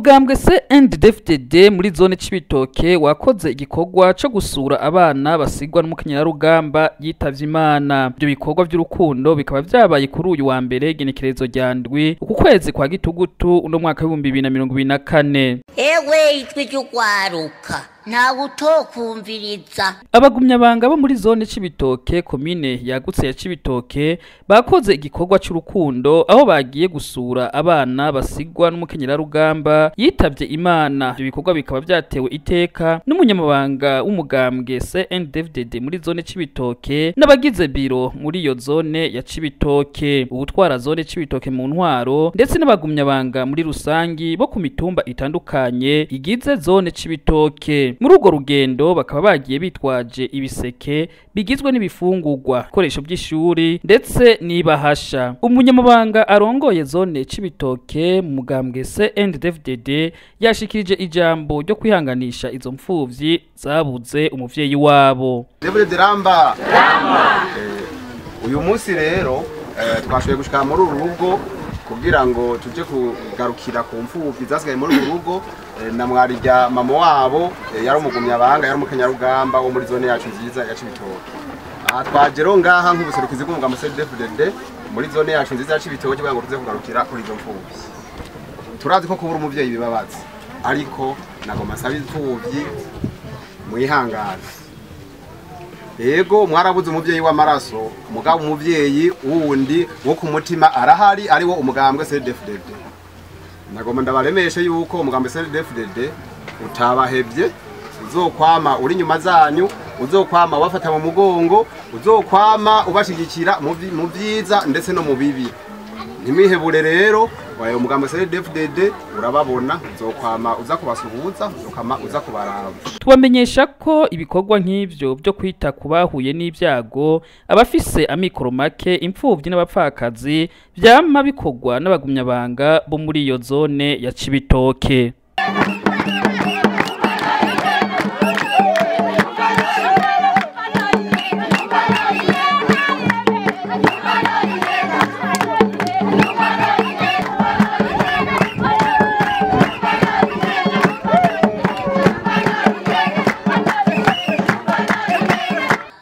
umugambwe CNDD-FDD muri zone Cibitoke wakoze igikorwa co gusura abana basigwa n'umukenyerarugamba yitavye Imana. Ibyo bikorwa by'urukundo bikaba vyabaye kuri uyu wa mbere genekerezo rya ndwi uku kwezi kwa gitugutu uno mwaka wa 2024. Ewe RY'URWARUKA ntawe utokumviriza. Abagumyabanga bo muri zone Cibitoke komine yagutse ya Cibitoke bakoze igikorwa c'urukundo aho bagiye gusura abana basigwa n'umukenyerarugamba yitavye Imana. Ibyo bikorwa bikaba vyatewe iteka n'umunyamabanga w'umugambwe CNDD-FDD muri zone Cibitoke n'abagize biro muri iyo zone ya Cibitoke, ubutwara zone Cibitoke mu ntwaro ndetse n'abagumyabanga muri rusangi bo ku mitumba itandukanye igize zone Cibitoke. Muri urwo rugendo bakaba bagiye bitwaje ibiseke bigizwe n'ibifungurwa, ibikoresho by'ishuri ndetse n'ibahasha. Umunyamabanga arongoye zone Cibitoke mu mugambwe CNDD-FDD yashikirije ijambo ryo kwihanganisha izo mpfuvyi zabuze umuvyeyi wabo. Rugamba uyu munsi rero twashoboye gushika muri uru rugo kugira ngo tuje kugarukira ku mfuvyi zasigaye muri uru rugo na mwarirya mama wabo yari umugumyabanga yari umukenyarugamba wo muri zone yacu nziza ya Cibitoke. Aha twagero ngaha nk'ubuserukizi bw'umugambwe CNDD-FDD muri zone yacu nziza ya Cibitoke kugira ngo tuze kugarukira kuri izo mfuvyi. Turazi ko kubura umuvyeyi bibabaza, ariko nagoma saba imfuvyi mwihangane. Yego mwarabuze umuvyeyi w'amaraso, mugabo umuvyeyi wundi wo ku mutima arahari, ari wo umugambwe CNDD-FDD. Nagoma ndabaremeshe yuko umugambwe CNDD-FDD utabahevye, uzokwama uri nyuma zanyu, uzokwama wafata mu mugongo, uzokwama ubashigikira mu vyiza ndetse no mu bibi. Nimwihebure rero wayo umugambwe CNDD-FDD urababona, uzokwama uza kubasuhuza, uzokama uza kubaraba. Tubamenyesha ko ibikorwa nk'ivyo byo kwita kubahuye n'ibyago, abafise amikoro make, impfuvyi n'abapfakazi vyama bikorwa n'abagumyabanga bo muri iyo zone ya Cibitoke.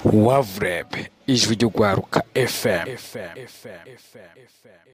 Wavreb, ijwi ry'urwaruka FM.